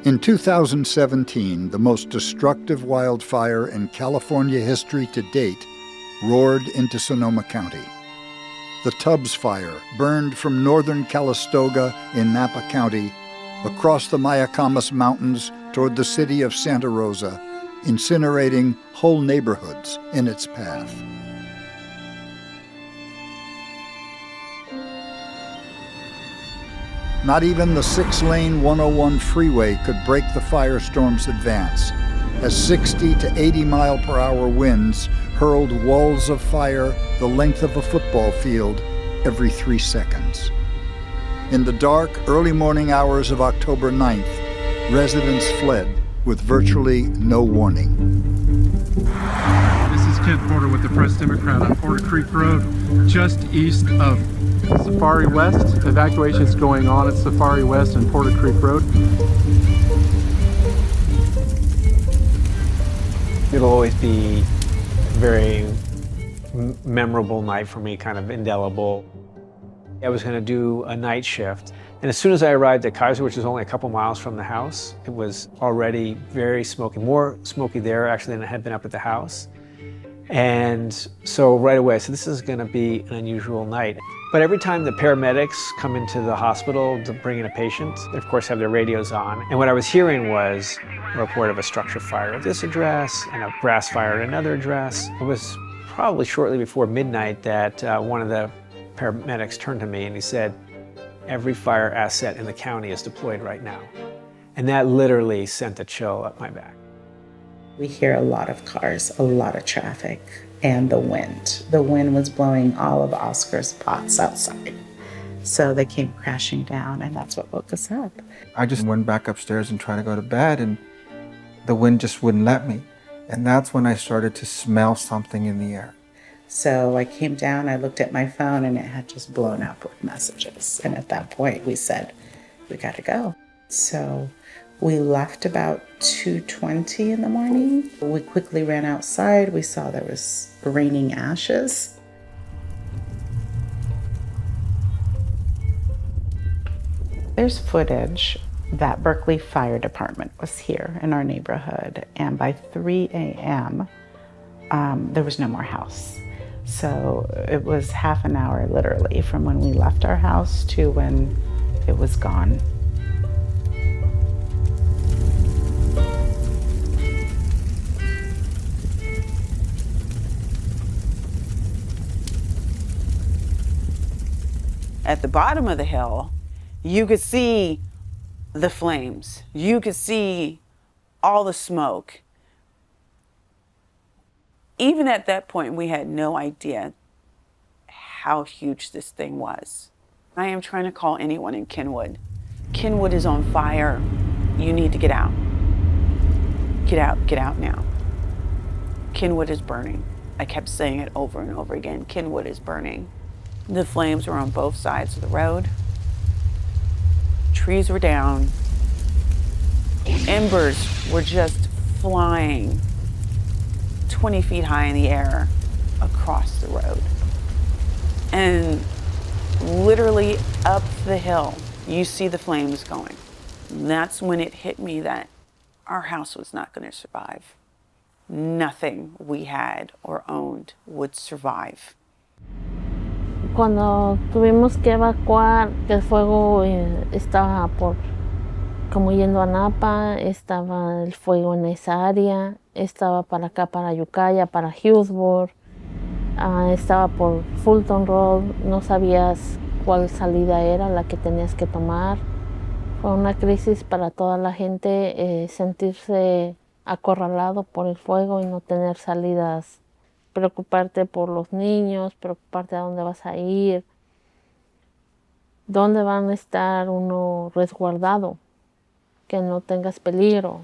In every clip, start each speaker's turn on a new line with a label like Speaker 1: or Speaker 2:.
Speaker 1: In 2017, the most destructive wildfire in California history to date roared into Sonoma County. The Tubbs Fire burned from northern Calistoga in Napa County across the Mayacamas Mountains toward the city of Santa Rosa, incinerating whole neighborhoods in its path. Not even the 6-lane 101 freeway could break the firestorm's advance, as 60 to 80 mile-per-hour winds hurled walls of fire the length of a football field every 3 seconds. In the dark, early morning hours of October 9th, residents fled with virtually no warning.
Speaker 2: This is Kent Porter with the Press Democrat on Porter Creek Road, just east of Safari West. Evacuation is going on at Safari West and Porter Creek Road.
Speaker 3: It'll always be a very memorable night for me, kind of indelible. I was going to do a night shift, and as soon as I arrived at Kaiser, which is only a couple miles from the house, it was already very smoky, more smoky there actually than it had been up at the house. And so right away I said, this is going to be an unusual night. But every time the paramedics come into the hospital to bring in a patient, they of course have their radios on. And what I was hearing was a report of a structure fire at this address and a grass fire at another address. It was probably shortly before midnight that one of the paramedics turned to me and he said, every fire asset in the county is deployed right now. And that literally sent a chill up my back.
Speaker 4: We hear a lot of cars, a lot of traffic, and the wind. The wind was blowing all of Oscar's pots outside. So they came crashing down, and that's what woke us up.
Speaker 5: I just went back upstairs and tried to go to bed, and the wind just wouldn't let me. And that's when I started to smell something in the air.
Speaker 4: So I came down, I looked at my phone, and it had just blown up with messages. And at that point, we said, we gotta go. So we left about 2:20 in the morning. We quickly ran outside. We saw there was raining ashes. There's footage that Berkeley Fire Department was here in our neighborhood, and by 3 a.m., there was no more house. So it was half an hour literally from when we left our house to when it was gone.
Speaker 6: At the bottom of the hill, you could see the flames. You could see all the smoke. Even at that point, we had no idea how huge this thing was. I am trying to call anyone in Kenwood. Kenwood is on fire. You need to get out. Get out now. Kenwood is burning. I kept saying it over and over again. Kenwood is burning. The flames were on both sides of the road. Trees were down. Embers were just flying 20 feet high in the air across the road. And literally up the hill, you see the flames going. And that's when it hit me that our house was not going to survive. Nothing we had or owned would survive.
Speaker 7: Cuando tuvimos que evacuar, que el fuego estaba como yendo a Napa, estaba el fuego en esa área, estaba para acá, para Ukiah, para Hillsborough, estaba por Fulton Road, no sabías cuál salida era la que tenías que tomar. Fue una crisis para toda la gente, sentirse acorralado por el fuego y no tener salidas. Preocuparte por los niños, preocuparte a dónde vas a ir, dónde van a estar uno resguardado, que no tengas peligro.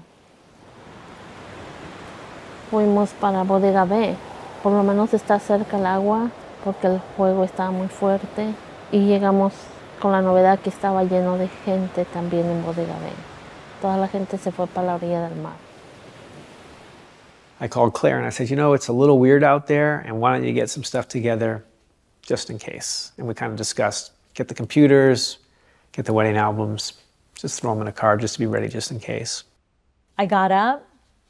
Speaker 7: Fuimos para Bodega B, por lo menos está cerca el agua, porque el fuego estaba muy fuerte, y llegamos con la novedad que estaba lleno de gente también en Bodega B. Toda la gente se fue para la orilla del mar.
Speaker 3: I called Claire and I said, you know, it's a little weird out there, and why don't you get some stuff together just in case? And we kind of discussed, get the computers, get the wedding albums, just throw them in a car just to be ready just in case.
Speaker 8: I got up,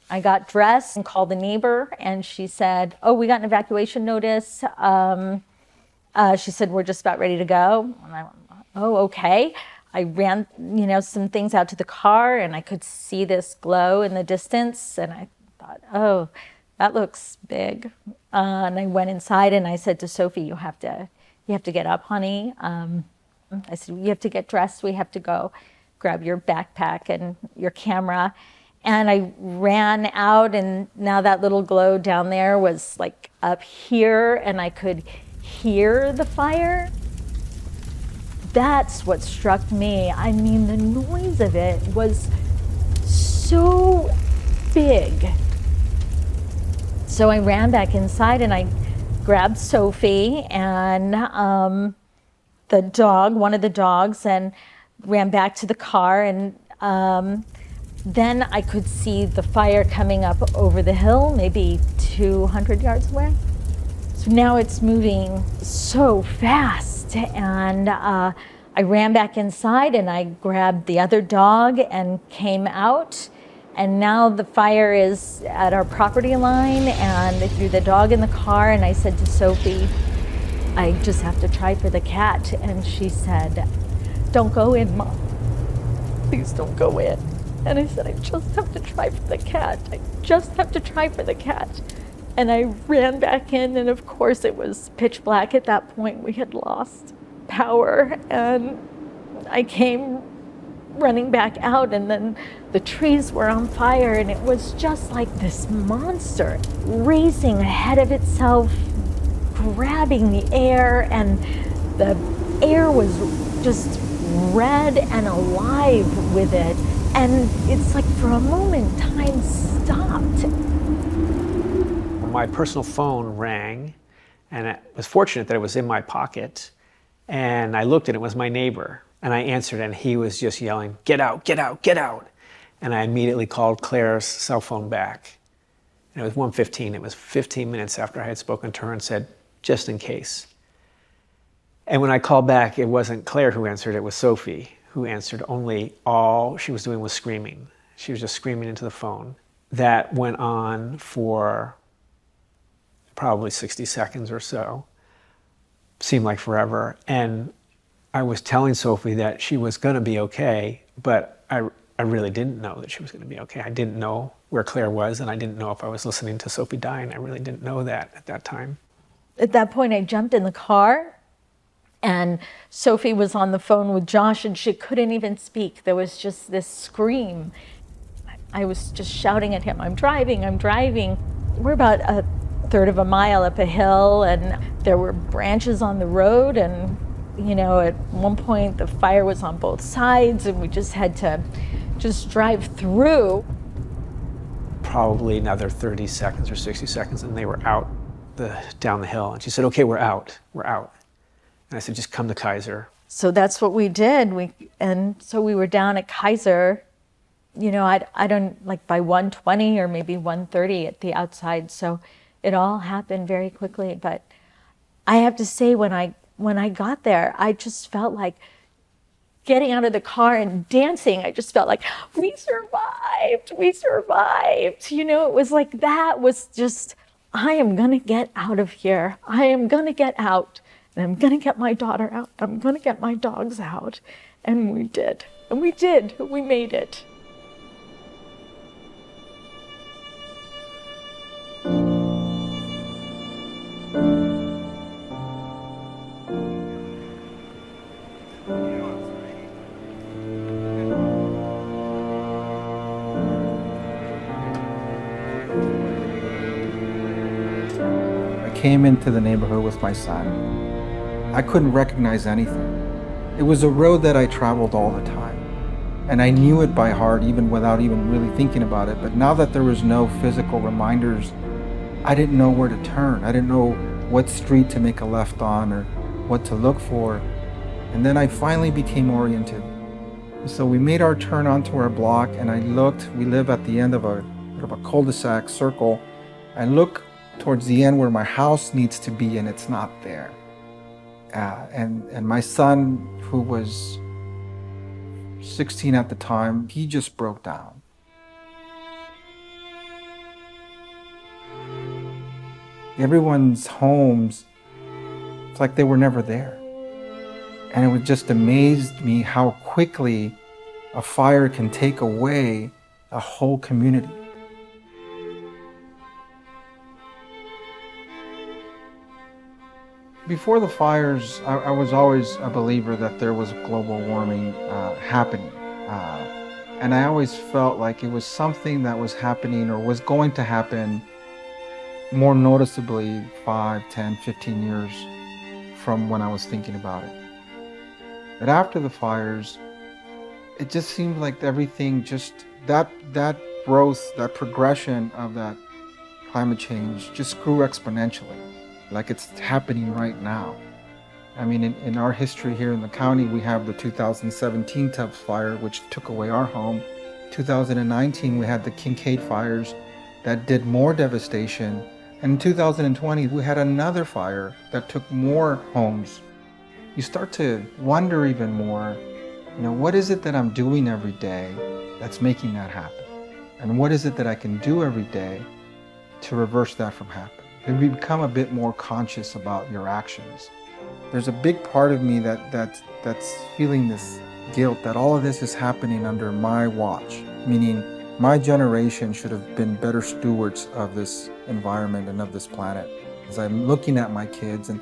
Speaker 8: I got dressed and called the neighbor, and she said, oh, we got an evacuation notice. She said, we're just about ready to go. And I went, oh, okay. I ran, some things out to the car, and I could see this glow in the distance, and I thought, oh, that looks big. And I went inside and I said to Sophie, you have to get up, honey. I said, you have to get dressed. We have to go grab your backpack and your camera. And I ran out, and now that little glow down there was like up here, and I could hear the fire. That's what struck me. I mean, the noise of it was so big. So I ran back inside and I grabbed Sophie and the dog, one of the dogs, and ran back to the car. And then I could see the fire coming up over the hill, maybe 200 yards away. So now it's moving so fast. And I ran back inside and I grabbed the other dog and came out. And now the fire is at our property line, and I threw the dog in the car, and I said to Sophie, I just have to try for the cat. And she said, don't go in, Mom. Please don't go in. And I said, I just have to try for the cat. I just have to try for the cat. And I ran back in, and of course it was pitch black at that point. We had lost power, and I came running back out, and then the trees were on fire, and it was just like this monster racing ahead of itself, grabbing the air, and the air was just red and alive with it. And it's like for a moment, time stopped.
Speaker 3: My personal phone rang, and I was fortunate that it was in my pocket, and I looked and it was my neighbor. And I answered, and he was just yelling, get out, get out, get out. And I immediately called Claire's cell phone back. And it was 1:15. It was 15 minutes after I had spoken to her and said, just in case. And when I called back, it wasn't Claire who answered, it was Sophie who answered. Only all she was doing was screaming. She was just screaming into the phone. That went on for probably 60 seconds or so. Seemed like forever. And I was telling Sophie that she was going to be okay, but I really didn't know that she was going to be okay. I didn't know where Claire was, and I didn't know if I was listening to Sophie dying. I really didn't know that at that time.
Speaker 8: At that point, I jumped in the car, and Sophie was on the phone with Josh, and she couldn't even speak. There was just this scream. I was just shouting at him, I'm driving, I'm driving. We're about a third of a mile up a hill, and there were branches on the road, and at one point the fire was on both sides, and we just had to just drive through.
Speaker 3: Probably another 30 seconds or 60 seconds, and they were out down the hill. And she said, okay, we're out. And I said, just come to Kaiser.
Speaker 8: So that's what we did. And so we were down at Kaiser, I don't, like by 1:20 or maybe 1:30 at the outside. So it all happened very quickly. But I have to say, when I got there, I just felt like getting out of the car and dancing. I just felt like, we survived. It was like, that was just, I am going to get out of here. I am going to get out, and I'm going to get my daughter out. I'm going to get my dogs out. And we did. We made it.
Speaker 5: Came into the neighborhood with my son. I couldn't recognize anything. It was a road that I traveled all the time, and I knew it by heart even without even really thinking about it. But now that there was no physical reminders, I didn't know where to turn. I didn't know what street to make a left on or what to look for. And then I finally became oriented. So we made our turn onto our block, and I looked. We live at the end of a cul-de-sac circle. I look towards the end where my house needs to be, and it's not there. And my son, who was 16 at the time, he just broke down. Everyone's homes, it's like they were never there. And it just amazed me how quickly a fire can take away a whole community. Before the fires, I was always a believer that there was global warming happening. And I always felt like it was something that was happening or was going to happen more noticeably 5, 10, 15 years from when I was thinking about it. But after the fires, it just seemed like everything just, that growth, that progression of that climate change just grew exponentially, like it's happening right now. I mean, in our history here in the county, we have the 2017 Tubbs fire, which took away our home. 2019, we had the Kincaid fires that did more devastation. And in 2020, we had another fire that took more homes. You start to wonder even more, what is it that I'm doing every day that's making that happen? And what is it that I can do every day to reverse that from happening? And we become a bit more conscious about your actions. There's a big part of me that's feeling this guilt that all of this is happening under my watch, meaning my generation should have been better stewards of this environment and of this planet. As I'm looking at my kids and,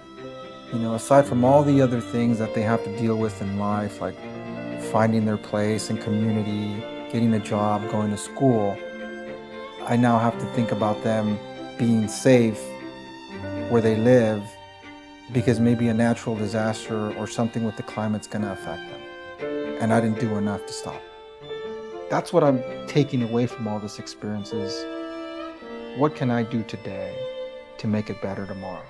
Speaker 5: aside from all the other things that they have to deal with in life, like finding their place in community, getting a job, going to school, I now have to think about them being safe where they live because maybe a natural disaster or something with the climate's gonna affect them. And I didn't do enough to stop. That's what I'm taking away from all this experience is, what can I do today to make it better tomorrow?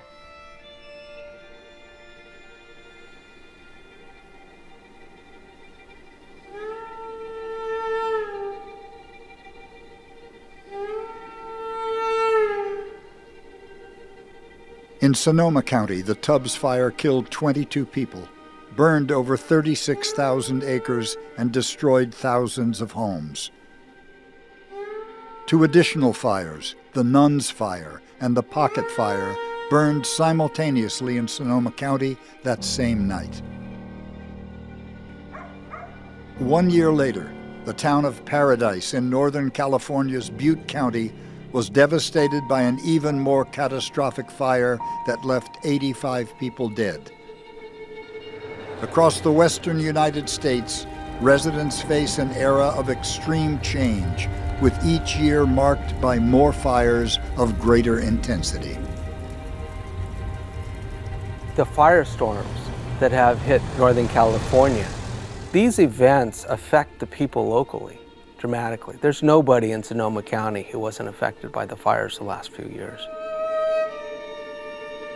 Speaker 1: In Sonoma County, the Tubbs fire killed 22 people, burned over 36,000 acres, and destroyed thousands of homes. Two additional fires, the Nuns Fire and the Pocket Fire, burned simultaneously in Sonoma County that same night. 1 year later, the town of Paradise in Northern California's Butte County was devastated by an even more catastrophic fire that left 85 people dead. Across the western United States, residents face an era of extreme change, with each year marked by more fires of greater intensity.
Speaker 9: The firestorms that have hit Northern California, these events affect the people locally dramatically. There's nobody in Sonoma County who wasn't affected by the fires the last few years.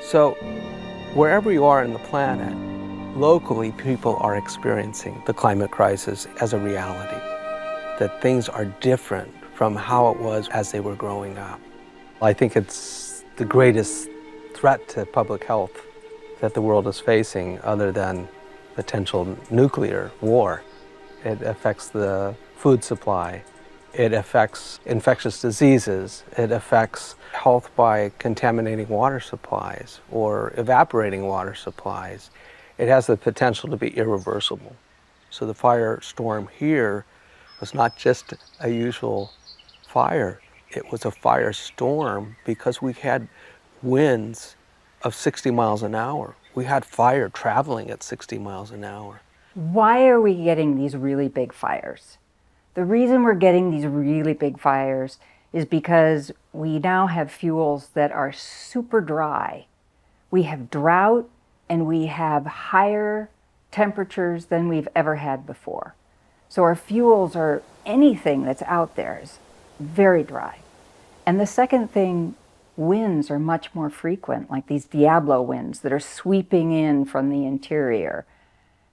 Speaker 9: So wherever you are on the planet, locally people are experiencing the climate crisis as a reality, that things are different from how it was as they were growing up. I think it's the greatest threat to public health that the world is facing other than potential nuclear war. It affects the food supply. It affects infectious diseases. It affects health by contaminating water supplies or evaporating water supplies. It has the potential to be irreversible. So the firestorm here was not just a usual fire. It was a firestorm because we had winds of 60 miles an hour. We had fire traveling at 60 miles an hour.
Speaker 10: Why are we getting these really big fires? The reason we're getting these really big fires is because we now have fuels that are super dry. We have drought and we have higher temperatures than we've ever had before. So our fuels are, anything that's out there is very dry. And the second thing, winds are much more frequent, like these Diablo winds that are sweeping in from the interior.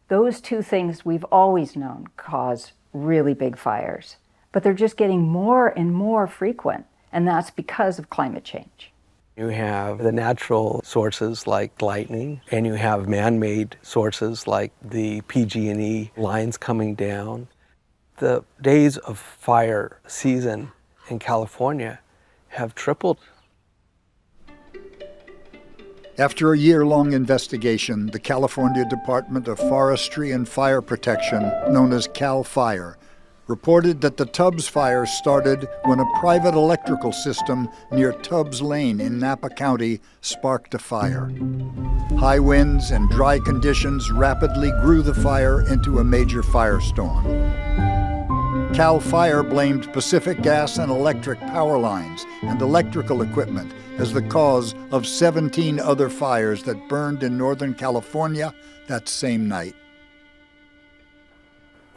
Speaker 10: Those two things we've always known cause really big fires, but they're just getting more and more frequent, and that's because of climate change.
Speaker 9: You have the natural sources like lightning, and you have man-made sources like the PG&E lines coming down. The days of fire season in California have tripled.
Speaker 1: After a year-long investigation, the California Department of Forestry and Fire Protection, known as CAL FIRE, reported that the Tubbs fire started when a private electrical system near Tubbs Lane in Napa County sparked a fire. High winds and dry conditions rapidly grew the fire into a major firestorm. CAL FIRE blamed Pacific Gas and Electric power lines and electrical equipment as the cause of 17 other fires that burned in Northern California that same night.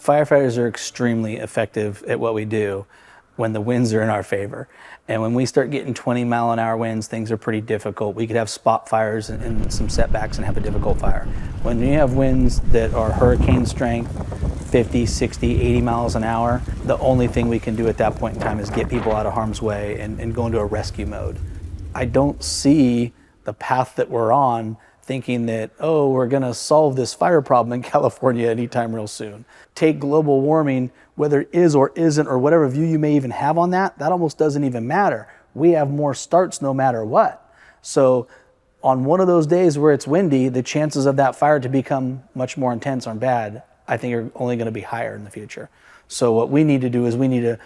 Speaker 11: Firefighters are extremely effective at what we do when the winds are in our favor. And when we start getting 20-mile-an-hour winds, things are pretty difficult. We could have spot fires and some setbacks and have a difficult fire. When you have winds that are hurricane strength, 50, 60, 80 miles an hour, the only thing we can do at that point in time is get people out of harm's way and go into a rescue mode. I don't see the path that we're on thinking that, oh, we're going to solve this fire problem in California anytime real soon. Take global warming, whether it is or isn't, or whatever view you may even have on that, that almost doesn't even matter. We have more starts no matter what. So on one of those days where it's windy, the chances of that fire to become much more intense or bad, I think are only going to be higher in the future. So what we need to do is we need to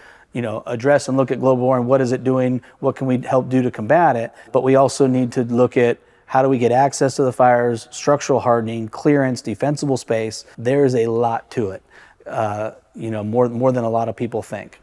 Speaker 11: address and look at global warming. What is it doing? What can we help do to combat it? But we also need to look at how do we get access to the fires, structural hardening, clearance, defensible space. There's a lot to it, more than a lot of people think.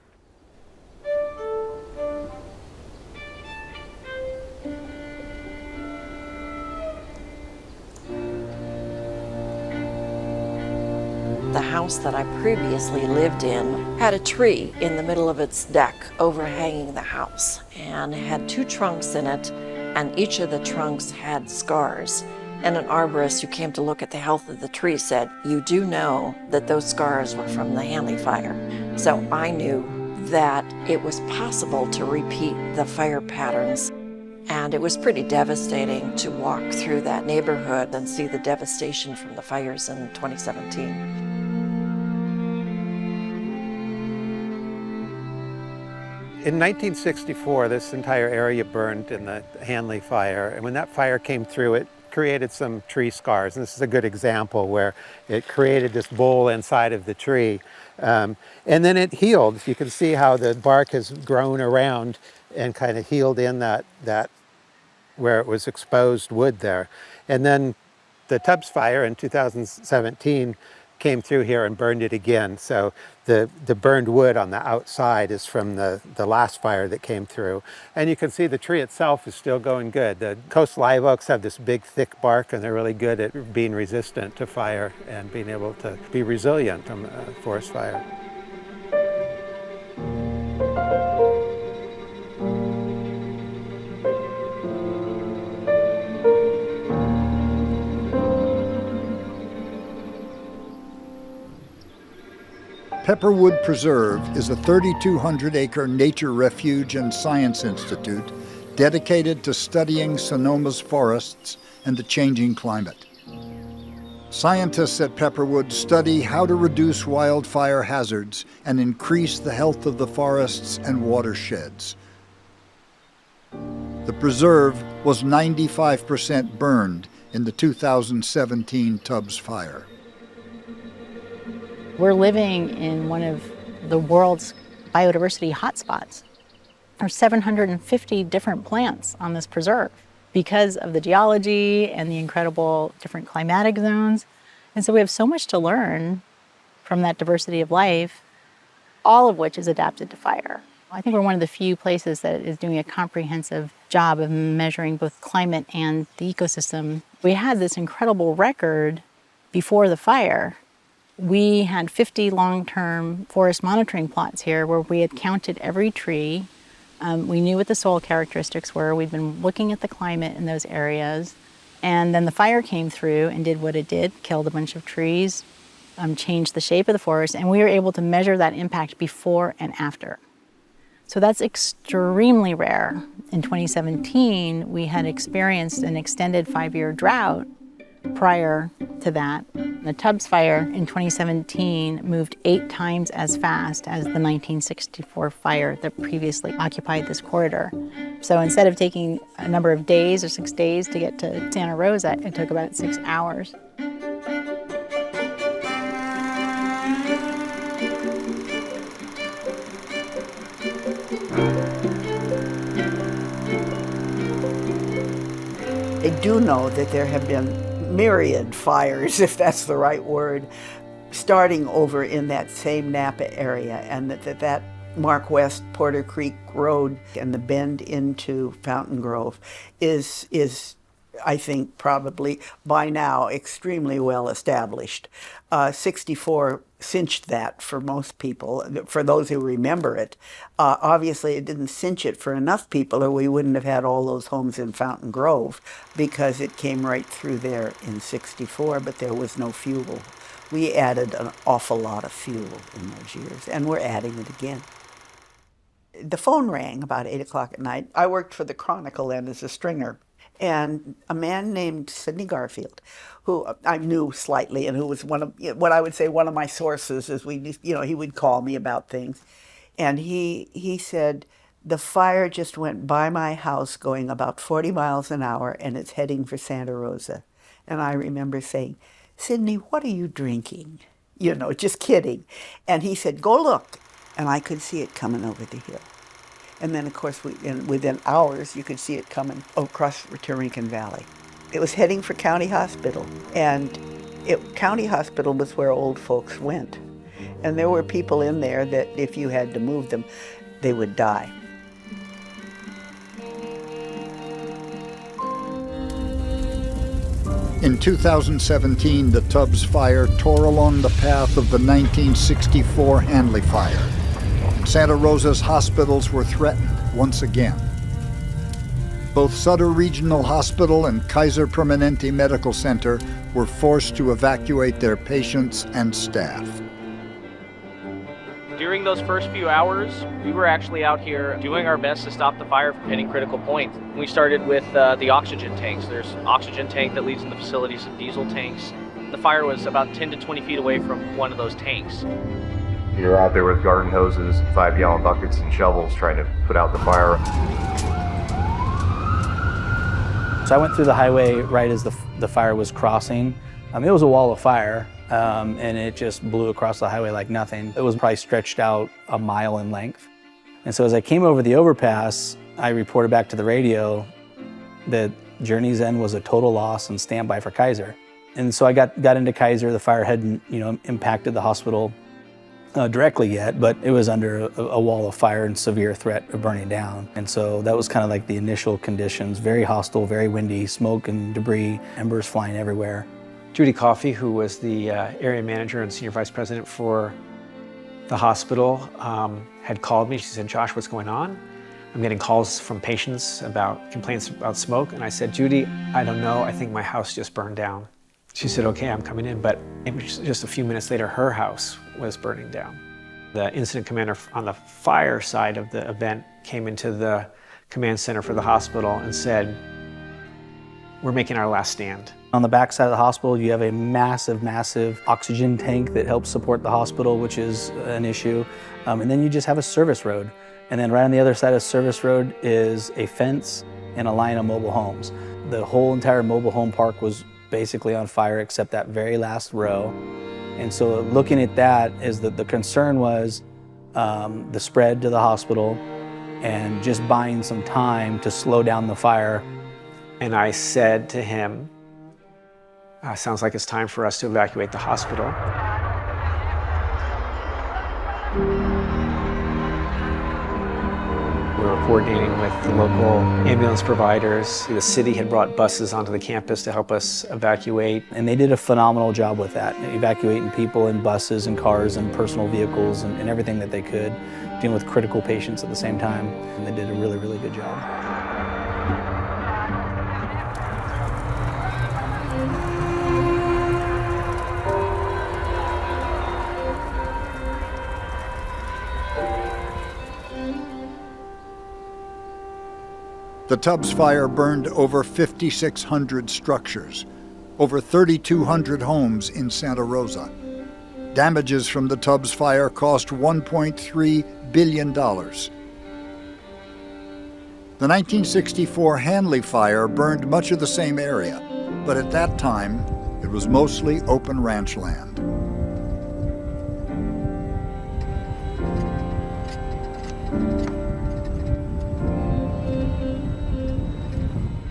Speaker 12: The house that I previously lived in had a tree in the middle of its deck overhanging the house and had 2 trunks in it, and each of the trunks had scars. And an arborist who came to look at the health of the tree said, "You do know that those scars were from the Hanley fire." So I knew that it was possible to repeat the fire patterns. And it was pretty devastating to walk through that neighborhood and see the devastation from the fires in 2017.
Speaker 13: In 1964, this entire area burned in the Hanley fire, and when that fire came through, it created some tree scars. And this is a good example where it created this bowl inside of the tree. And then it healed. You can see how the bark has grown around and kind of healed in that where it was exposed wood there. And then the Tubbs fire in 2017 came through here and burned it again. So the burned wood on the outside is from the last fire that came through. And you can see the tree itself is still going good. The coastal live oaks have this big, thick bark, and they're really good at being resistant to fire and being able to be resilient on a forest fire.
Speaker 1: Pepperwood Preserve is a 3,200-acre nature refuge and science institute dedicated to studying Sonoma's forests and the changing climate. Scientists at Pepperwood study how to reduce wildfire hazards and increase the health of the forests and watersheds. The preserve was 95% burned in the 2017 Tubbs fire.
Speaker 14: We're living in one of the world's biodiversity hotspots. There are 750 different plants on this preserve because of the geology and the incredible different climatic zones. And so we have so much to learn from that diversity of life, all of which is adapted to fire. I think we're one of the few places that is doing a comprehensive job of measuring both climate and the ecosystem. We had this incredible record before the fire. We had 50 long-term forest monitoring plots here where we had counted every tree. We knew what the soil characteristics were. We'd been looking at the climate in those areas. And then the fire came through and did what it did, killed a bunch of trees, changed the shape of the forest, and we were able to measure that impact before and after. So that's extremely rare. In 2017, we had experienced an extended 5-year drought prior to that. The Tubbs fire in 2017 moved 8 times as fast as the 1964 fire that previously occupied this corridor. So instead of taking a number of days or 6 days to get to Santa Rosa, it took about 6 hours.
Speaker 15: I do know that there have been myriad fires, if that's the right word, starting over in that same Napa area, and that Mark West Porter Creek Road and the bend into Fountain Grove is I think probably by now extremely well established. 64 cinched that for most people, for those who remember it. Obviously it didn't cinch it for enough people, or we wouldn't have had all those homes in Fountain Grove, because it came right through there in 64, but there was no fuel. We added an awful lot of fuel in those years, and we're adding it again. The phone rang about 8 o'clock at night. I worked for the Chronicle then as a stringer. And a man named Sidney Garfield, who I knew slightly, and who was one of what I would say one of my sources, as he would call me about things. And he said, the fire just went by my house going about 40 miles an hour, and it's heading for Santa Rosa. And I remember saying, Sidney, what are you drinking? Just kidding. And he said, go look. And I could see it coming over the hill. And then, of course, within hours, you could see it coming across Turincan Valley. It was heading for County Hospital, and County Hospital was where old folks went. And there were people in there that if you had to move them, they would die.
Speaker 1: In 2017, the Tubbs fire tore along the path of the 1964 Hanley fire. Santa Rosa's hospitals were threatened once again. Both Sutter Regional Hospital and Kaiser Permanente Medical Center were forced to evacuate their patients and staff.
Speaker 16: During those first few hours, we were actually out here doing our best to stop the fire from hitting critical points. We started with the oxygen tanks. There's an oxygen tank that leads in the facility, some diesel tanks. The fire was about 10 to 20 feet away from one of those tanks.
Speaker 17: You're out there with garden hoses, 5-gallon buckets and shovels trying to put out the fire.
Speaker 11: So I went through the highway right as the fire was crossing. It was a wall of fire, and it just blew across the highway like nothing. It was probably stretched out a mile in length. And so as I came over the overpass, I reported back to the radio that Journey's End was a total loss and standby for Kaiser. And so I got into Kaiser. The fire hadn't, impacted the hospital directly yet, but it was under a wall of fire and severe threat of burning down. And so that was kind of like the initial conditions, very hostile, very windy, smoke and debris, embers flying everywhere.
Speaker 3: Judy Coffey, who was the area manager and senior vice president for the hospital, had called me. She said, Josh, what's going on? I'm getting calls from patients about complaints about smoke. And I said, Judy, I don't know. I think my house just burned down. She said, okay, I'm coming in. But just a few minutes later, her house was burning down. The incident commander on the fire side of the event came into the command center for the hospital and said, we're making our last stand.
Speaker 11: On the back side of the hospital, you have a massive, massive oxygen tank that helps support the hospital, which is an issue. And then you just have a service road. And then right on the other side of the service road is a fence and a line of mobile homes. The whole entire mobile home park was basically on fire except that very last row. And so looking at that is that the concern was the spread to the hospital and just buying some time to slow down the fire.
Speaker 3: And I said to him, sounds like it's time for us to evacuate the hospital. We were coordinating with the local ambulance providers. The city had brought buses onto the campus to help us evacuate.
Speaker 11: And they did a phenomenal job with that, evacuating people in buses and cars and personal vehicles and everything that they could, dealing with critical patients at the same time. And they did a really, really good job.
Speaker 1: The Tubbs fire burned over 5,600 structures. over 3,200 homes in Santa Rosa. Damages from the Tubbs fire cost $1.3 billion. The 1964 Hanley fire burned much of the same area, but at that time, it was mostly open ranch land.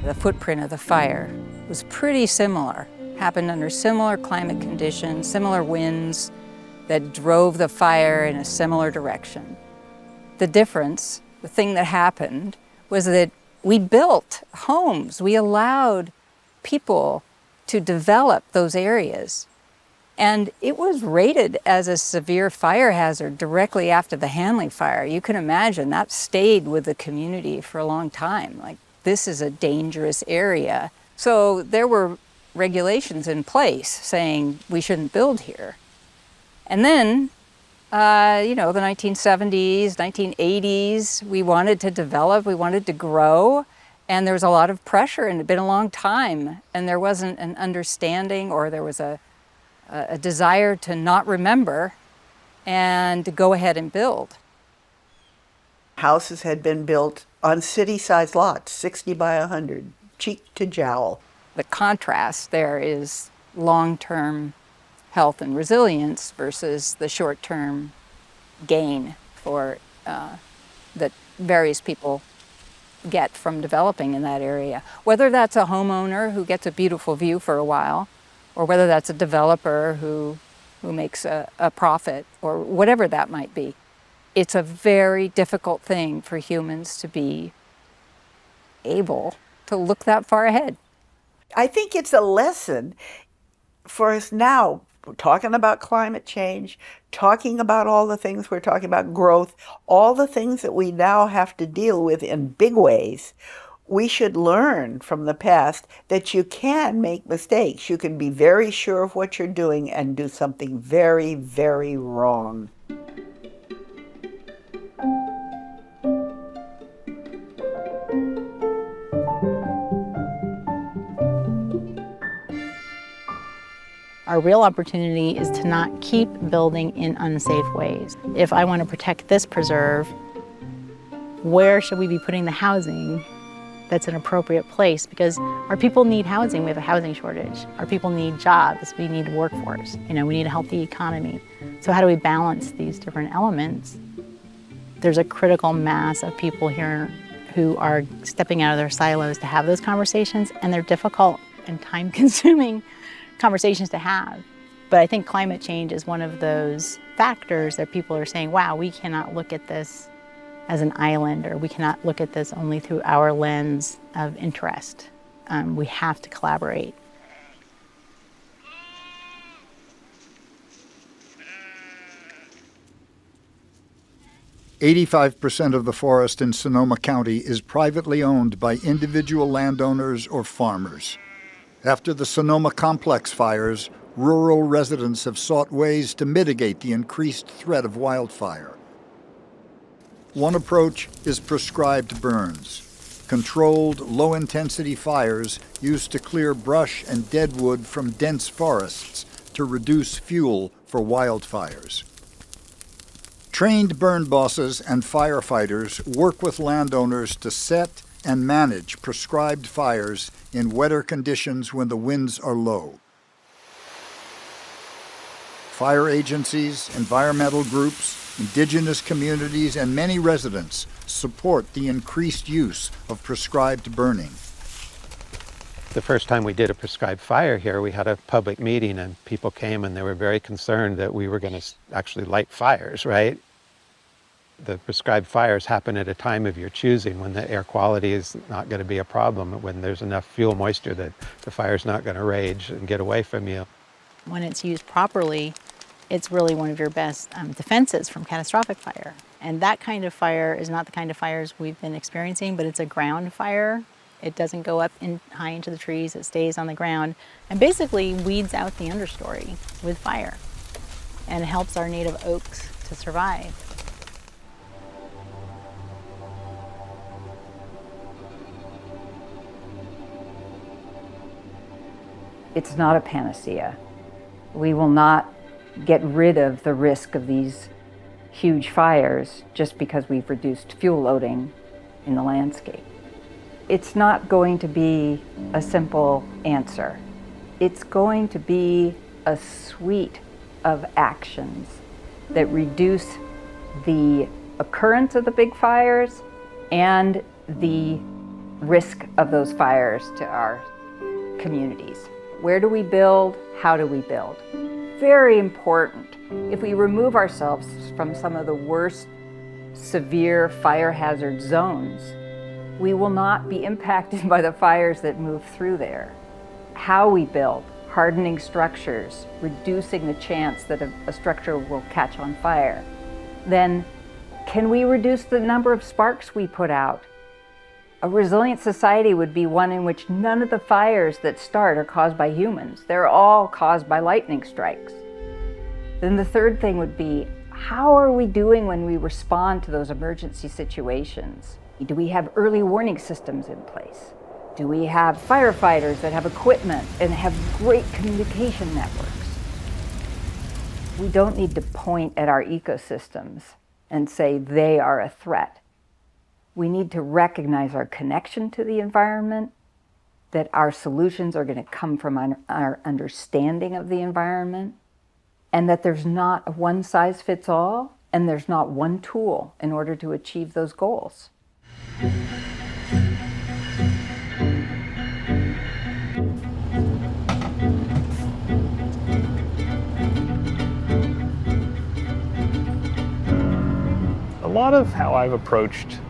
Speaker 10: The footprint of the fire was pretty similar, happened under similar climate conditions, similar winds that drove the fire in a similar direction. The difference, the thing that happened, was that we built homes. We allowed people to develop those areas. And it was rated as a severe fire hazard directly after the Hanley fire. You can imagine that stayed with the community for a long time. Like, this is a dangerous area. So there were regulations in place saying we shouldn't build here. And then, the 1970s, 1980s, we wanted to develop, we wanted to grow, and there was a lot of pressure, and it had been a long time, and there wasn't an understanding, or there was a desire to not remember and to go ahead and build.
Speaker 15: Houses had been built on city-sized lots, 60 by 100, cheek to jowl.
Speaker 10: The contrast there is long-term health and resilience versus the short-term gain that various people get from developing in that area. Whether that's a homeowner who gets a beautiful view for a while, or whether that's a developer who makes a profit, or whatever that might be. It's a very difficult thing for humans to be able to look that far ahead.
Speaker 15: I think it's a lesson for us now. We're talking about climate change, talking about all the things we're talking about, growth, all the things that we now have to deal with in big ways. We should learn from the past that you can make mistakes. You can be very sure of what you're doing and do something very, very wrong.
Speaker 14: Our real opportunity is to not keep building in unsafe ways. If I want to protect this preserve, where should we be putting the housing that's an appropriate place? Because our people need housing. We have a housing shortage. Our people need jobs. We need a workforce. We need a healthy economy. So how do we balance these different elements? There's a critical mass of people here who are stepping out of their silos to have those conversations, and they're difficult and time-consuming conversations to have. But I think climate change is one of those factors that people are saying, wow, we cannot look at this as an island, or we cannot look at this only through our lens of interest. We have to collaborate.
Speaker 1: "85% of the forest in Sonoma County is privately owned by individual landowners or farmers. After the Sonoma Complex fires, rural residents have sought ways to mitigate the increased threat of wildfire. One approach is prescribed burns, controlled, low-intensity fires used to clear brush and deadwood from dense forests to reduce fuel for wildfires. Trained burn bosses and firefighters work with landowners to set and manage prescribed fires in wetter conditions when the winds are low. Fire agencies, environmental groups, indigenous communities, and many residents support the increased use of prescribed burning.
Speaker 13: The first time we did a prescribed fire here, we had a public meeting and people came and they were very concerned that we were going to actually light fires, right? The prescribed fires happen at a time of your choosing when the air quality is not going to be a problem, when there's enough fuel moisture that the fire's not going to rage and get away from you.
Speaker 14: When it's used properly, it's really one of your best defenses from catastrophic fire. And that kind of fire is not the kind of fires we've been experiencing, but it's a ground fire. It doesn't go up high into the trees, it stays on the ground, and basically weeds out the understory with fire and helps our native oaks to survive.
Speaker 10: It's not a panacea. We will not get rid of the risk of these huge fires just because we've reduced fuel loading in the landscape. It's not going to be a simple answer. It's going to be a suite of actions that reduce the occurrence of the big fires and the risk of those fires to our communities. Where do we build? How do we build? Very important. If we remove ourselves from some of the worst severe fire hazard zones, we will not be impacted by the fires that move through there. How we build, hardening structures, reducing the chance that a structure will catch on fire. Then, can we reduce the number of sparks we put out? A resilient society would be one in which none of the fires that start are caused by humans. They're all caused by lightning strikes. Then the third thing would be, how are we doing when we respond to those emergency situations? Do we have early warning systems in place? Do we have firefighters that have equipment and have great communication networks? We don't need to point at our ecosystems and say they are a threat. We need to recognize our connection to the environment, that our solutions are going to come from our understanding of the environment, and that there's not a one-size-fits-all, and there's not one tool in order to achieve those goals.
Speaker 18: A lot of how I've approached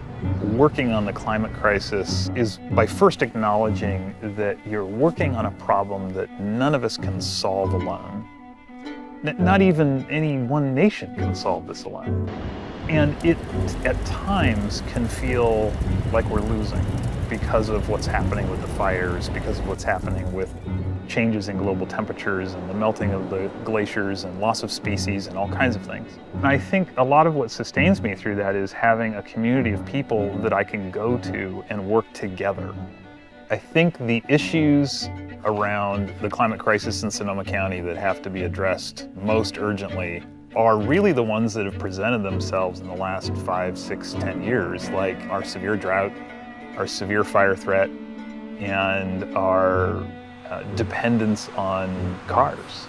Speaker 18: working on the climate crisis is by first acknowledging that you're working on a problem that none of us can solve alone. Not even any one nation can solve this alone. And it, at times, can feel like we're losing because of what's happening with the fires, because of what's happening with changes in global temperatures and the melting of the glaciers and loss of species and all kinds of things. And I think a lot of what sustains me through that is having a community of people that I can go to and work together. I think the issues around the climate crisis in Sonoma County that have to be addressed most urgently are really the ones that have presented themselves in the last 5, 6, 10 years, like our severe drought, our severe fire threat, and our dependence on cars.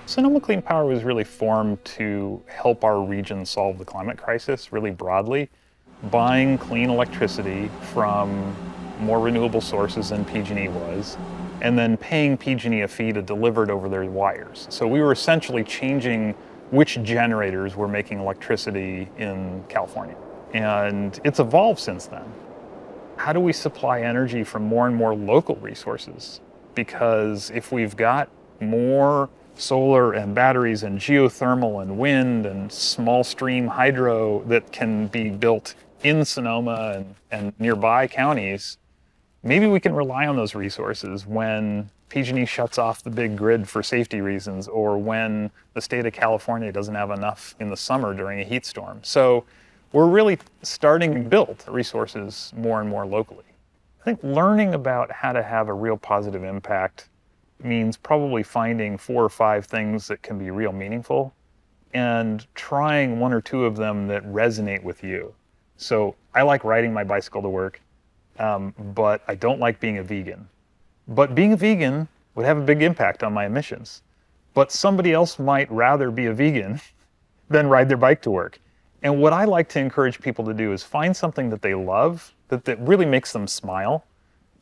Speaker 18: Sonoma Clean Power was really formed to help our region solve the climate crisis really broadly, buying clean electricity from more renewable sources than PG&E was, and then paying PG&E a fee to deliver it over their wires. So we were essentially changing which generators were making electricity in California. And it's evolved since then. How do we supply energy from more and more local resources? Because if we've got more solar and batteries and geothermal and wind and small stream hydro that can be built in Sonoma and nearby counties, maybe we can rely on those resources when PG&E shuts off the big grid for safety reasons, or when the state of California doesn't have enough in the summer during a heat storm. So we're really starting to build resources more and more locally. I think learning about how to have a real positive impact means probably finding 4 or 5 things that can be real meaningful and trying 1 or 2 of them that resonate with you. So I like riding my bicycle to work, but I don't like being a vegan. But being a vegan would have a big impact on my emissions. But somebody else might rather be a vegan than ride their bike to work. And what I like to encourage people to do is find something that they love, that really makes them smile,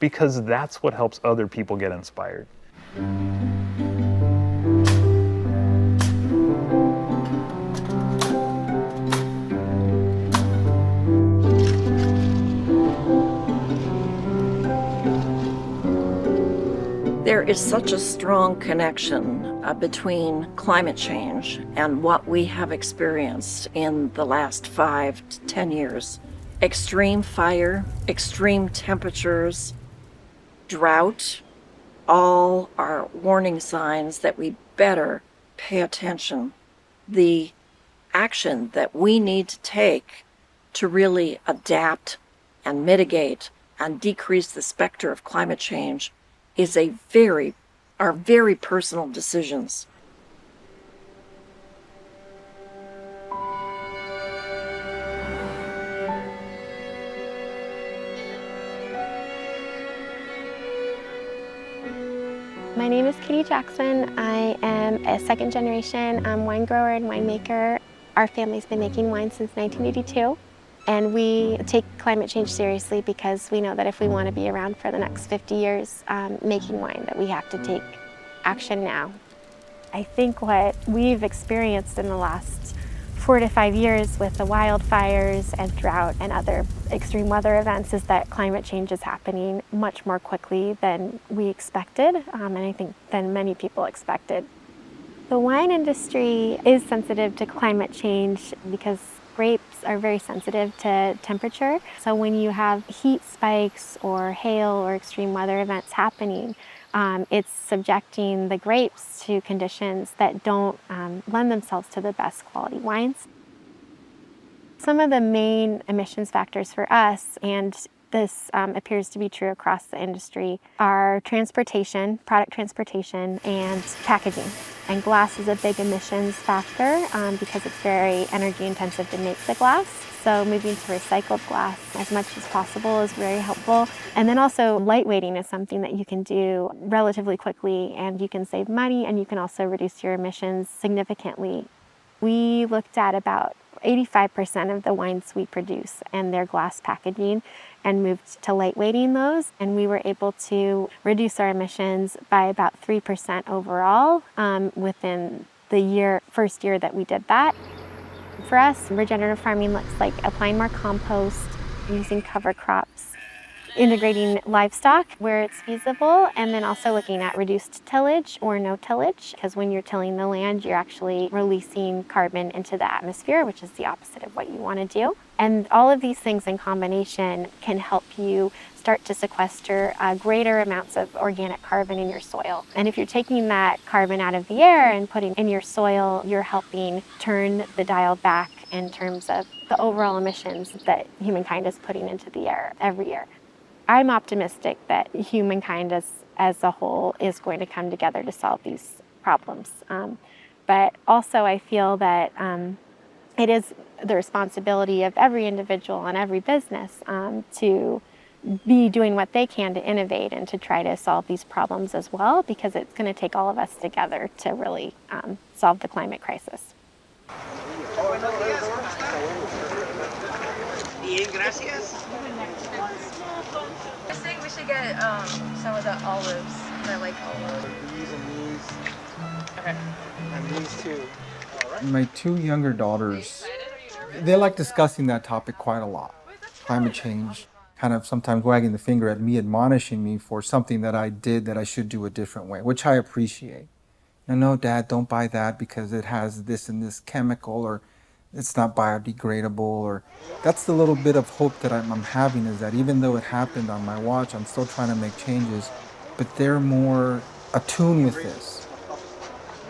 Speaker 18: because that's what helps other people get inspired.
Speaker 12: There is such a strong connection between climate change and what we have experienced in the last 5 to 10 years. Extreme fire, extreme temperatures, drought, all are warning signs that we better pay attention. The action that we need to take to really adapt and mitigate and decrease the specter of climate change is a very are very personal decisions.
Speaker 19: My name is Katie Jackson. I am a second generation wine grower and winemaker. Our family's been making wine since 1982. And we take climate change seriously because we know that if we want to be around for the next 50 years making wine, that we have to take action now. I think what we've experienced in the last 4 to 5 years with the wildfires and drought and other extreme weather events is that climate change is happening much more quickly than we expected, and I think than many people expected. The wine industry is sensitive to climate change because grapes are very sensitive to temperature. So when you have heat spikes or hail or extreme weather events happening, it's subjecting the grapes to conditions that don't lend themselves to the best quality wines. Some of the main emissions factors for us, and this appears to be true across the industry, are transportation, product transportation, and packaging. And glass is a big emissions factor because it's very energy intensive to make the glass. So moving to recycled glass as much as possible is very helpful. And then also lightweighting is something that you can do relatively quickly, and you can save money and you can also reduce your emissions significantly. We looked at about 85% of the wines we produce and their glass packaging and moved to lightweighting those, and we were able to reduce our emissions by about 3% overall within the first year that we did that. For us, regenerative farming looks like applying more compost, using cover crops, integrating livestock where it's feasible, and then also looking at reduced tillage or no tillage, because when you're tilling the land, you're actually releasing carbon into the atmosphere, which is the opposite of what you want to do. And all of these things in combination can help you start to sequester greater amounts of organic carbon in your soil. And if you're taking that carbon out of the air and putting in your soil, you're helping turn the dial back in terms of the overall emissions that humankind is putting into the air every year. I'm optimistic that humankind as a whole is going to come together to solve these problems. But also I feel that it is the responsibility of every individual and every business to be doing what they can to innovate and to try to solve these problems as well, because it's going to take all of us together to really solve the climate crisis.
Speaker 20: Bien, gracias.
Speaker 21: I think we should get some of the olives. I like olives.
Speaker 5: These and these.
Speaker 21: Okay.
Speaker 5: And these too. My two younger daughters, they like discussing that topic quite a lot. Climate change, kind of sometimes wagging the finger at me, admonishing me for something that I did that I should do a different way, which I appreciate. No, Dad, don't buy that because it has this and this chemical, or it's not biodegradable, or that's the little bit of hope that I'm having, is that even though it happened on my watch, I'm still trying to make changes, but they're more attuned with this.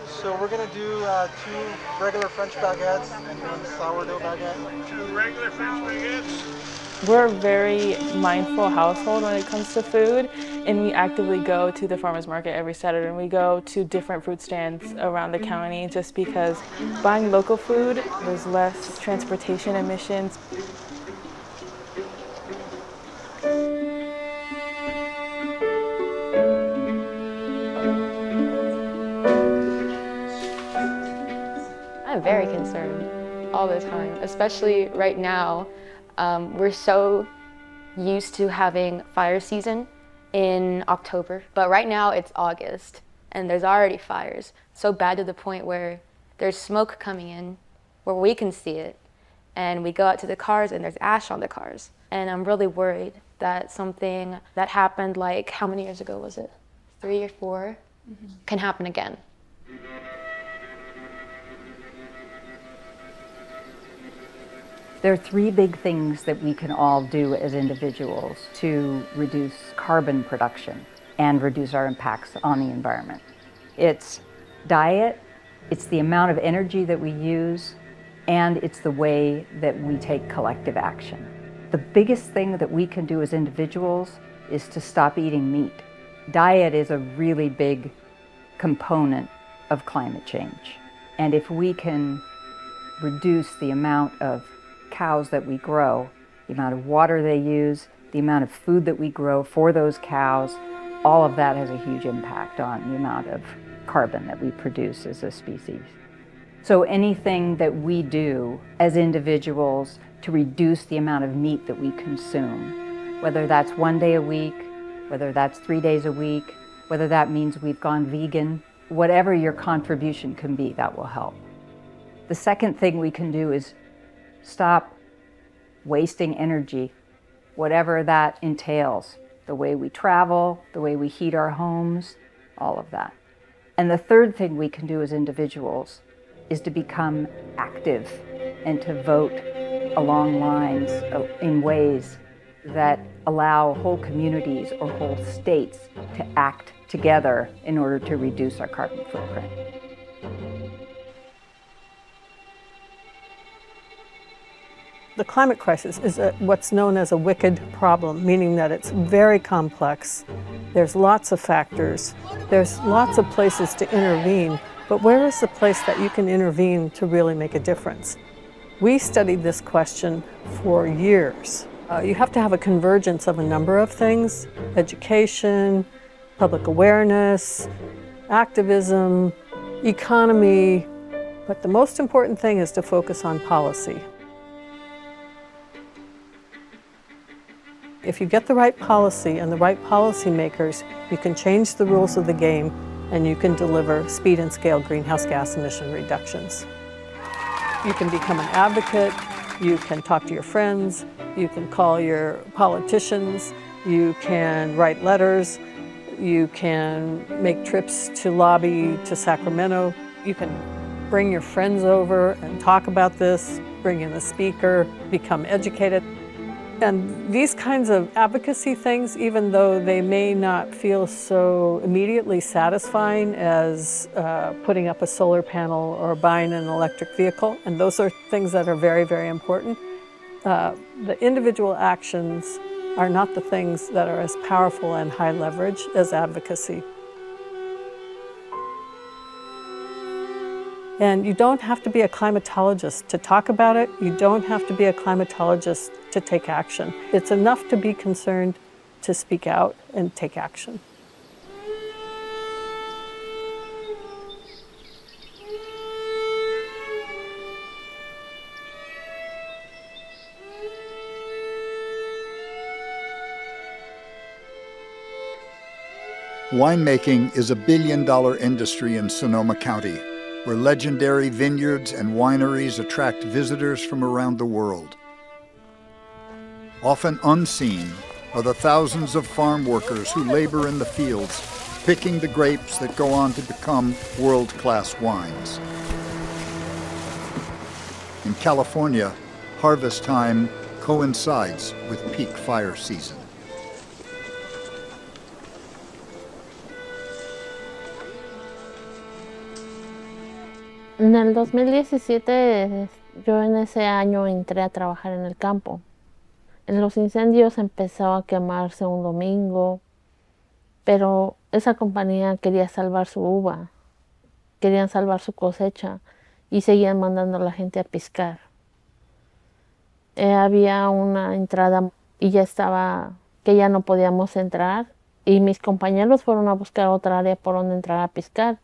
Speaker 22: So we're gonna do 2 regular French baguettes and 1 sourdough baguette.
Speaker 20: 2 regular French baguettes.
Speaker 23: We're a very mindful household when it comes to food, and we actively go to the farmers market every Saturday, and we go to different fruit stands around the county just because buying local food, there's less transportation emissions.
Speaker 24: I'm very concerned all the time, especially right now. We're so used to having fire season in October, but right now it's August and there's already fires. So bad to the point where there's smoke coming in where we can see it, and we go out to the cars and there's ash on the cars. And I'm really worried that something that happened, like, how many years ago was it? 3 or 4, can happen again.
Speaker 10: There are 3 big things that we can all do as individuals to reduce carbon production and reduce our impacts on the environment. It's diet, it's the amount of energy that we use, and it's the way that we take collective action. The biggest thing that we can do as individuals is to stop eating meat. Diet is a really big component of climate change. And if we can reduce the amount of cows that we grow, the amount of water they use, the amount of food that we grow for those cows, all of that has a huge impact on the amount of carbon that we produce as a species. So anything that we do as individuals to reduce the amount of meat that we consume, whether that's 1 day a week, whether that's 3 days a week, whether that means we've gone vegan, whatever your contribution can be, that will help. The second thing we can do is stop wasting energy, whatever that entails, the way we travel, the way we heat our homes, all of that. And the third thing we can do as individuals is to become active and to vote along lines in ways that allow whole communities or whole states to act together in order to reduce our carbon footprint.
Speaker 2: The climate crisis is what's known as a wicked problem, meaning that it's very complex. There's lots of factors. There's lots of places to intervene, but where is the place that you can intervene to really make a difference? We studied this question for years. You have to have a convergence of a number of things: education, public awareness, activism, economy, but the most important thing is to focus on policy. If you get the right policy and the right policymakers, you can change the rules of the game and you can deliver speed and scale greenhouse gas emission reductions. You can become an advocate, you can talk to your friends, you can call your politicians, you can write letters, you can make trips to lobby to Sacramento, you can bring your friends over and talk about this, bring in a speaker, become educated. And these kinds of advocacy things, even though they may not feel so immediately satisfying as putting up a solar panel or buying an electric vehicle, and those are things that are very, very important, the individual actions are not the things that are as powerful and high leverage as advocacy. And you don't have to be a climatologist to talk about it. You don't have to be a climatologist to take action. It's enough to be concerned to speak out and take action.
Speaker 1: Winemaking is a billion-dollar industry in Sonoma County, where legendary vineyards and wineries attract visitors from around the world. Often unseen are the thousands of farm workers who labor in the fields, picking the grapes that go on to become world-class wines. In California, harvest time coincides with peak fire season.
Speaker 4: En el 2017, yo en ese año entré a trabajar en el campo. En los incendios empezó a quemarse un domingo, pero esa compañía quería salvar su uva, querían salvar su cosecha y seguían mandando a la gente a piscar. Había una entrada y ya estaba, que ya no podíamos entrar, y mis compañeros fueron a buscar otra área por donde entrar a piscar.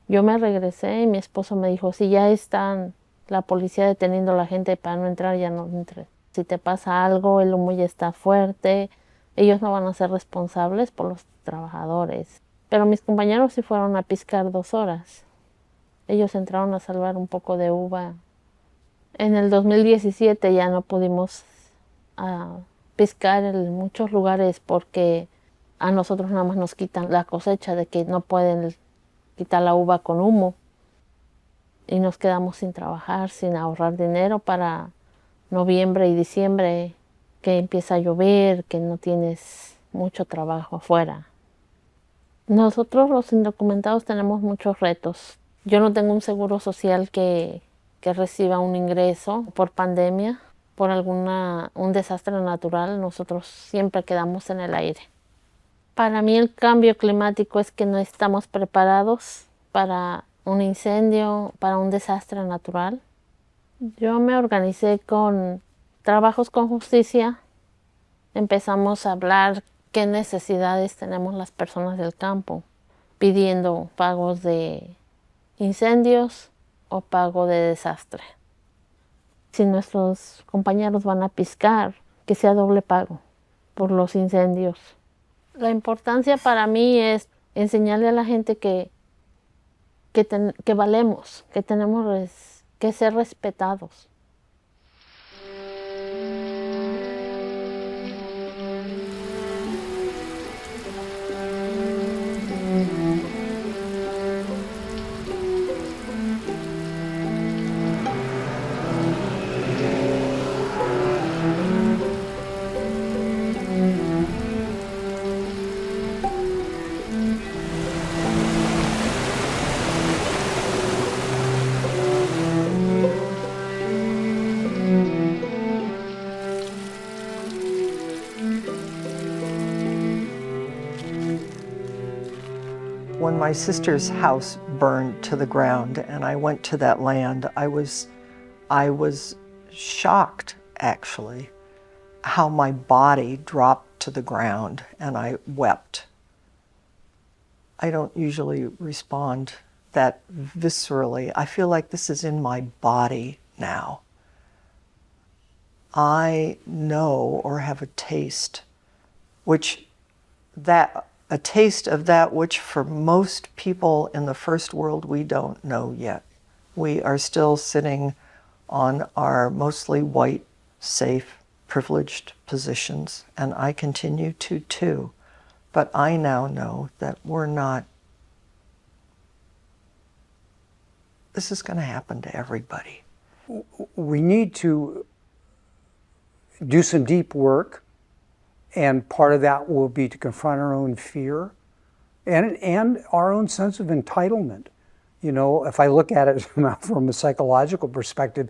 Speaker 4: Yo me regresé y mi esposo me dijo, si ya están la policía deteniendo a la gente para no entrar, ya no entres. Si te pasa algo, el humo ya está fuerte, ellos no van a ser responsables por los trabajadores. Pero mis compañeros sí fueron a piscar 2 horas. Ellos entraron a salvar un poco de uva. En el 2017 ya no pudimos piscar en muchos lugares porque a nosotros nada más nos quitan la cosecha, de que no pueden quitar la uva con humo, y nos quedamos sin trabajar, sin ahorrar dinero para noviembre y diciembre, que empieza a llover, que no tienes mucho trabajo afuera. Nosotros los indocumentados tenemos muchos retos. Yo no tengo un seguro social que reciba un ingreso por pandemia, por un desastre natural. Nosotros siempre quedamos en el aire. Para mí el cambio climático es que no estamos preparados para un incendio, para un desastre natural. Yo me organicé con Trabajos con Justicia. Empezamos a hablar qué necesidades tenemos las personas del campo, pidiendo pagos de incendios o pago de desastre. Si nuestros compañeros van a pescar, que sea doble pago por los incendios. La importancia para mí es enseñarle a la gente que valemos, que tenemos que ser respetados.
Speaker 6: When my sister's house burned to the ground and I went to that land, I was shocked, actually, how my body dropped to the ground and I wept. I don't usually respond that viscerally. I feel like this is in my body now. I know or have a taste, a taste of that which for most people in the first world we don't know yet. We are still sitting on our mostly white, safe, privileged positions, and I continue to too. But I now know that we're not, this is going to happen to everybody.
Speaker 7: We need to do some deep work, and part of that will be to confront our own fear and our own sense of entitlement. You know, if I look at it from a psychological perspective,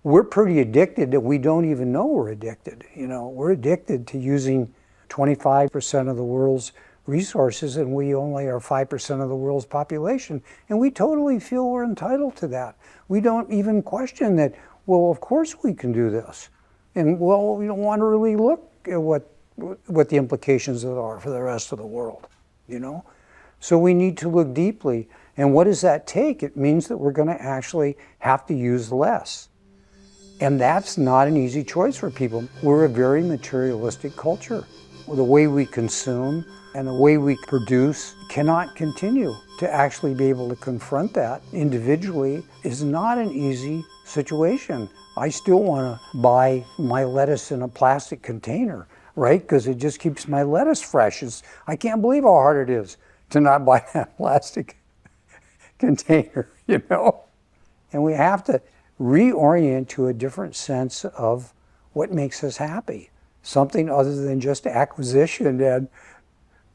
Speaker 7: we're pretty addicted that we don't even know we're addicted. You know, we're addicted to using 25% of the world's resources, and we only are 5% of the world's population, and we totally feel we're entitled to that. We don't even question that, well, of course we can do this. And, well, we don't want to really look at what the implications of it are for the rest of the world, you know? So we need to look deeply. And what does that take? It means that we're going to actually have to use less. And that's not an easy choice for people. We're a very materialistic culture. The way we consume and the way we produce cannot continue. To actually be able to confront that individually is not an easy situation. I still want to buy my lettuce in a plastic container, right? Because it just keeps my lettuce fresh. I can't believe how hard it is to not buy that plastic container, you know? And we have to reorient to a different sense of what makes us happy. Something other than just acquisition and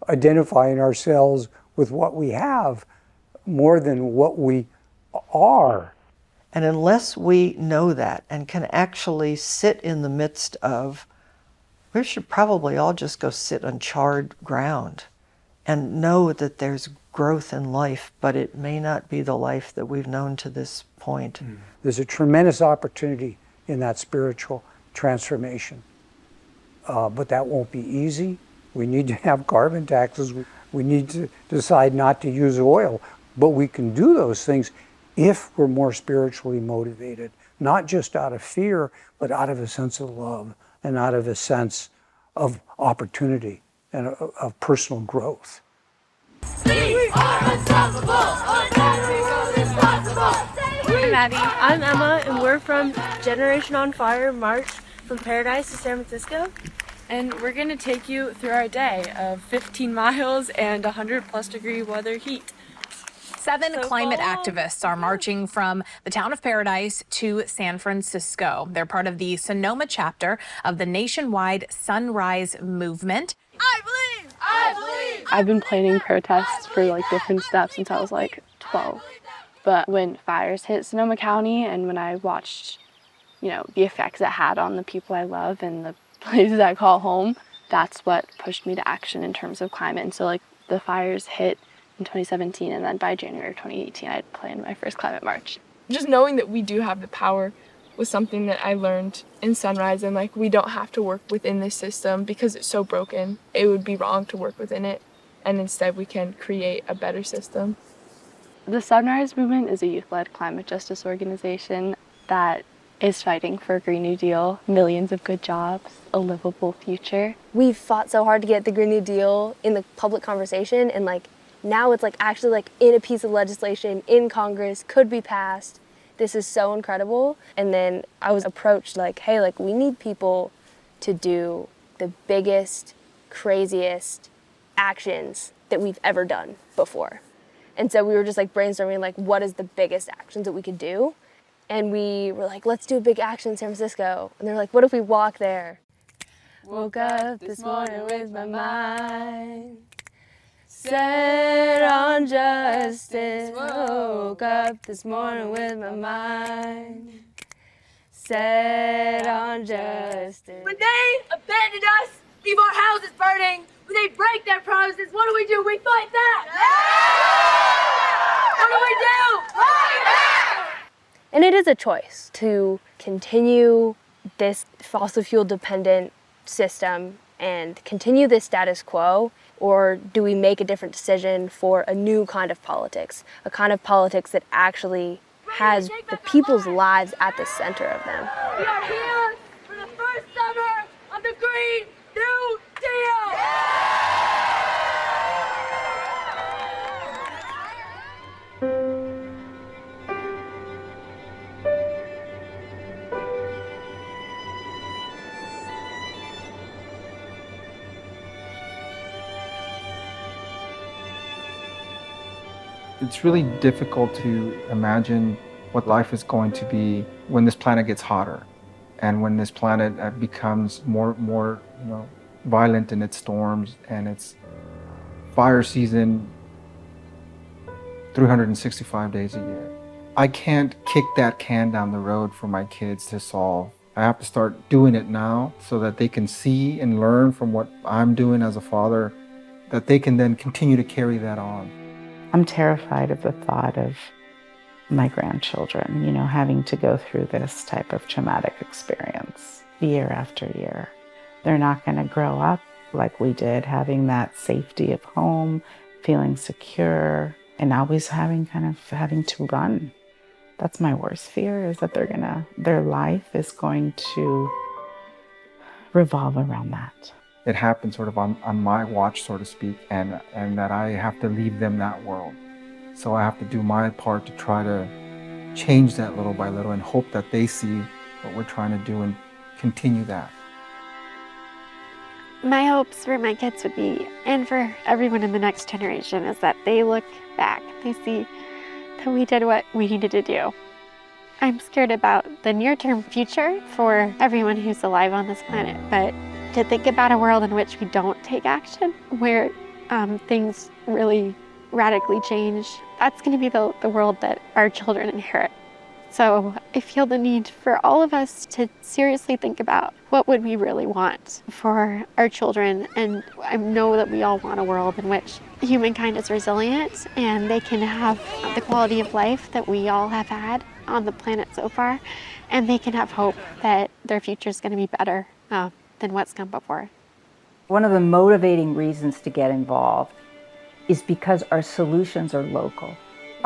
Speaker 7: identifying ourselves with what we have more than what we are.
Speaker 6: And unless we know that and can actually sit in the midst of, we should probably all just go sit on charred ground and know that there's growth in life, but it may not be the life that we've known to this point.
Speaker 7: There's a tremendous opportunity in that spiritual transformation. But that won't be easy. We need to have carbon taxes. We need to decide not to use oil. But we can do those things if we're more spiritually motivated, not just out of fear, but out of a sense of love and out of a sense of opportunity and of personal growth.
Speaker 8: We are unstoppable.
Speaker 9: I'm Maddie. I'm Emma, and we're from Generation on Fire March from Paradise to San Francisco. And we're going to take you through our day of 15 miles and 100+ degree weather heat.
Speaker 25: 7 climate activists are marching from the town of Paradise to San Francisco. They're part of the Sonoma chapter of the nationwide Sunrise Movement.
Speaker 9: I believe! I believe!
Speaker 23: I've been planning protests for different steps since I was 12. But when fires hit Sonoma County and when I watched, the effects it had on the people I love and the places I call home,
Speaker 9: that's what pushed me to action in terms of climate. And so like the fires hit in 2017, and then by January of 2018, I had planned my first climate march.
Speaker 3: Just knowing that we do have the power was something that I learned in Sunrise, and like we don't have to work within this system because it's so broken. It would be wrong to work within it, and instead we can create a better system. The Sunrise Movement is a youth-led climate justice organization that is fighting for a Green New Deal, millions of good jobs, a livable future.
Speaker 11: We've fought so hard to get the Green New Deal in the public conversation, and like now it's like actually like in a piece of legislation in Congress, could be passed. This is so incredible. And then I was approached like, hey, like we need people to do the biggest, craziest actions that we've ever done before. And so we were just like brainstorming like what is the biggest actions that we could do. And we were like, let's do a big action in San Francisco. And they're like, what if we walk there? Woke up this morning with my mind set on justice. Woke up this morning with my mind set on justice.
Speaker 8: When they abandon us, leave our houses burning, when they break their promises, what do? We fight back! What do? Fight back!
Speaker 11: And it is a choice to continue this fossil fuel dependent system and continue this status quo, or do we make a different decision for a new kind of politics, a kind of politics that actually has the people's lives at the center of them?
Speaker 8: We are here for the first summer of the Green New Deal!
Speaker 5: It's really difficult to imagine what life is going to be when this planet gets hotter, and when this planet becomes more violent in its storms and its fire season 365 days a year. I can't kick that can down the road for my kids to solve. I have to start doing it now so that they can see and learn from what I'm doing as a father, that they can then continue to carry that on.
Speaker 15: I'm terrified of the thought of my grandchildren, having to go through this type of traumatic experience year after year. They're not going to grow up like we did, having that safety of home, feeling secure, and always having to run. That's my worst fear, is that their life is going to revolve around that.
Speaker 5: It happened sort of on my watch, so to speak, and that I have to leave them that world. So I have to do my part to try to change that little by little and hope that they see what we're trying to do and continue that.
Speaker 19: My hopes for my kids would be, and for everyone in the next generation, is that they look back, they see that we did what we needed to do. I'm scared about the near-term future for everyone who's alive on this planet, but to think about a world in which we don't take action, where things really radically change, that's going to be the world that our children inherit. So I feel the need for all of us to seriously think about what would we really want for our children. And I know that we all want a world in which humankind is resilient and they can have the quality of life that we all have had on the planet so far, and they can have hope that their future is going to be better than what's come before.
Speaker 10: One of the motivating reasons to get involved is because our solutions are local.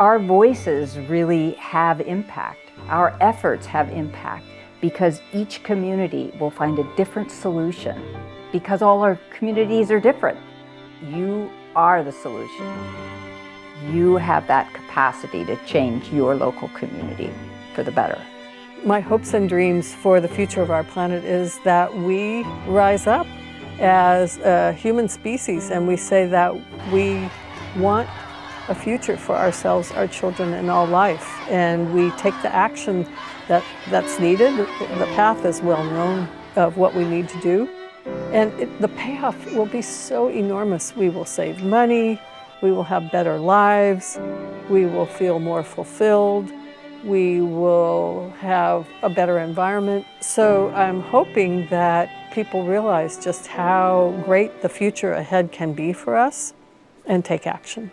Speaker 10: Our voices really have impact. Our efforts have impact because each community will find a different solution, because all our communities are different. You are the solution. You have that capacity to change your local community for the better.
Speaker 2: My hopes and dreams for the future of our planet is that we rise up as a human species and we say that we want a future for ourselves, our children, and all life. And we take the action that's needed. The path is well known of what we need to do. And the payoff will be so enormous. We will save money, we will have better lives, we will feel more fulfilled, we will have a better environment. So I'm hoping that people realize just how great the future ahead can be for us and take action.